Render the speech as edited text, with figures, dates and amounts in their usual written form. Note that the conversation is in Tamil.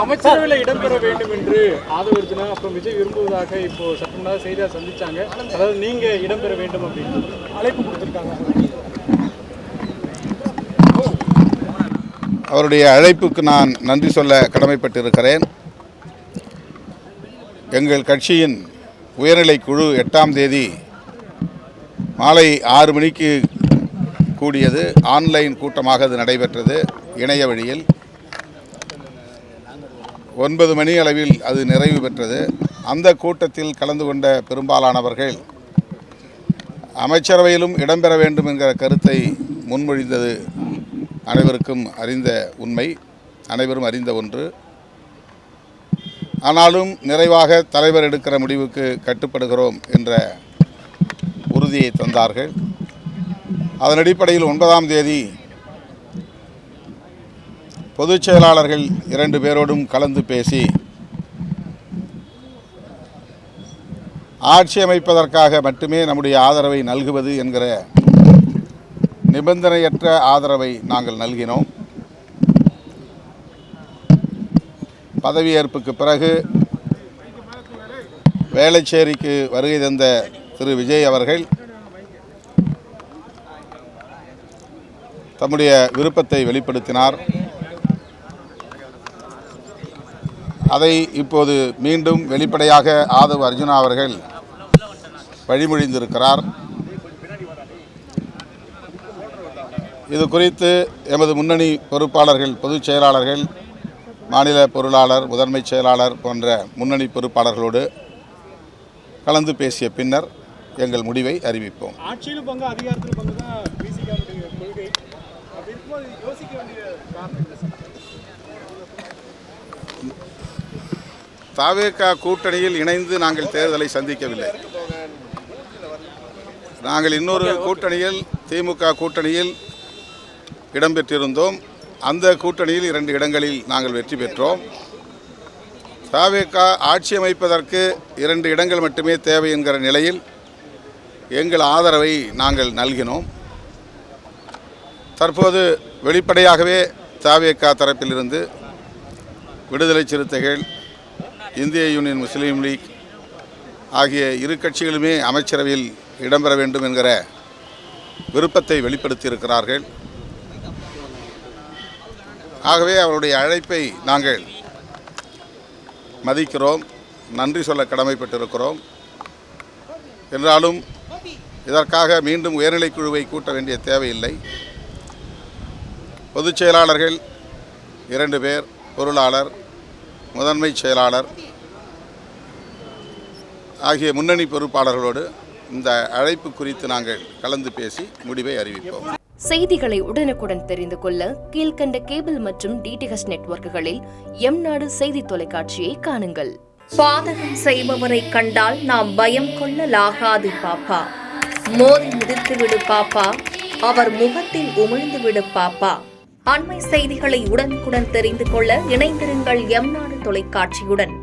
அமைச்சரவையில் இடம்பெற வேண்டும் என்று ஆதவ அர்ஜுனா அப்புறம் விஜய் விரும்புவதாக இப்போ சட்டமன்ற செய்தியாக சந்திச்சாங்க. அதாவது நீங்க இடம்பெற வேண்டும் அப்படின்னு அழைப்பு கொடுத்திருக்காங்க. அவருடைய அழைப்புக்கு நான் நன்றி சொல்ல கடமைப்பட்டிருக்கிறேன். எங்கள் கட்சியின் உயர்நிலை குழு 8ஆம் தேதி மாலை 6 மணிக்கு கூடியது. ஆன்லைன் கூட்டமாக அது நடைபெற்றது. இணைய வழியில் 9 மணி அளவில் அது நிறைவு பெற்றது. அந்த கூட்டத்தில் கலந்து கொண்ட பெரும்பாலானவர்கள் அமைச்சரவையிலும் இடம்பெற வேண்டும் என்கிற கருத்தை முன்மொழிந்தது அனைவருக்கும் அறிந்த உண்மை, அனைவரும் அறிந்த ஒன்று. ஆனாலும் நிறைவாக தலைவர் எடுக்கிற முடிவுக்கு கட்டுப்படுகிறோம் என்ற உறுதியை தந்தார்கள். அதன் அடிப்படையில் 9ஆம் தேதி பொதுச் செயலாளர்கள் 2 பேரோடும் கலந்து பேசி ஆட்சி அமைப்பதற்காக மட்டுமே நம்முடைய ஆதரவை நல்குவது என்கிற நிபந்தனையற்ற ஆதரவை நாங்கள் நல்கினோம். பதவியேற்புக்கு பிறகு வேளச்சேரிக்கு வருகை தந்த திரு விஜய் அவர்கள் தம்முடைய விருப்பத்தை வெளிப்படுத்தினார். அதை இப்போது மீண்டும் வெளிப்படையாக ஆதவ அர்ஜுனா அவர்கள் வழிமொழிந்திருக்கிறார். இது குறித்து எமது முன்னணி பொறுப்பாளர்கள், பொதுச் செயலாளர்கள், மாநில பொருளாளர், முதன்மை செயலாளர் போன்ற முன்னணி பொறுப்பாளர்களோடு கலந்து பேசிய பின்னர் எங்கள் முடிவை அறிவிப்போம். ஆட்சியிலும் பங்கு, அதிகாரத்திலும் பங்கு தான் பிசிகாவுடைய கொள்கை. அப்படி இருக்கும்போது யோசிக்க வேண்டிய காரணம் இல்லை சார். தவேக கூட்டணியில் இணைந்து நாங்கள் தேர்தலை சந்திக்கவில்லை. நாங்கள் இன்னொரு கூட்டணியில், திமுக கூட்டணியில் இடம்பெற்றிருந்தோம். அந்த கூட்டணியில் 2 இடங்களில் நாங்கள் வெற்றி பெற்றோம். தவேக ஆட்சி அமைப்பதற்கு 2 இடங்கள் மட்டுமே தேவை என்கிற நிலையில் எங்கள் ஆதரவை நாங்கள் நல்கினோம். தற்போது வெளிப்படையாகவே தவேக தரப்பிலிருந்து விடுதலை சிறுத்தைகள், இந்திய யூனியன் முஸ்லீம் லீக் ஆகிய 2 கட்சிகளுமே அமைச்சரவையில் இடம்பெற வேண்டும் என்கிற விருப்பத்தை வெளிப்படுத்தியிருக்கிறார்கள். ஆகவே அவருடைய அழைப்பை நாங்கள் மதிக்கிறோம், நன்றி சொல்ல கடமைப்பட்டிருக்கிறோம். என்றாலும் இதற்காக மீண்டும் உயர்நிலை குழுவை கூட்ட வேண்டிய தேவையில்லை. பொதுச் செயலாளர்கள் 2 பேர், பொருளாளர், முதன்மை செயலாளர் ஆகிய முன்னணி பொறுப்பாளர்களோடு இந்த அழைப்பு குறித்து நாங்கள் கலந்து பேசி முடிவை அறிவிப்போம். செய்திகளை உடனுக்குடன் தெரிந்து கொள்ள கீழ்கண்ட கேபிள் மற்றும் டிடிஎச் நெட்வொர்க்குகளில் எம்நாடு செய்தி தொலைக்காட்சியை காணுங்கள். பாதகம் செய்பவரை கண்டால் நாம் பயம் கொள்ளலாகாது பாப்பா. மோதி மிதித்து விடு பாப்பா, அவர் முகத்தில் உமிழ்ந்து விடு பாப்பா. அண்மை செய்திகளை உடனுக்குடன் தெரிந்து கொள்ள இணைந்திருங்கள் எம்நாடு தொலைக்காட்சியுடன்.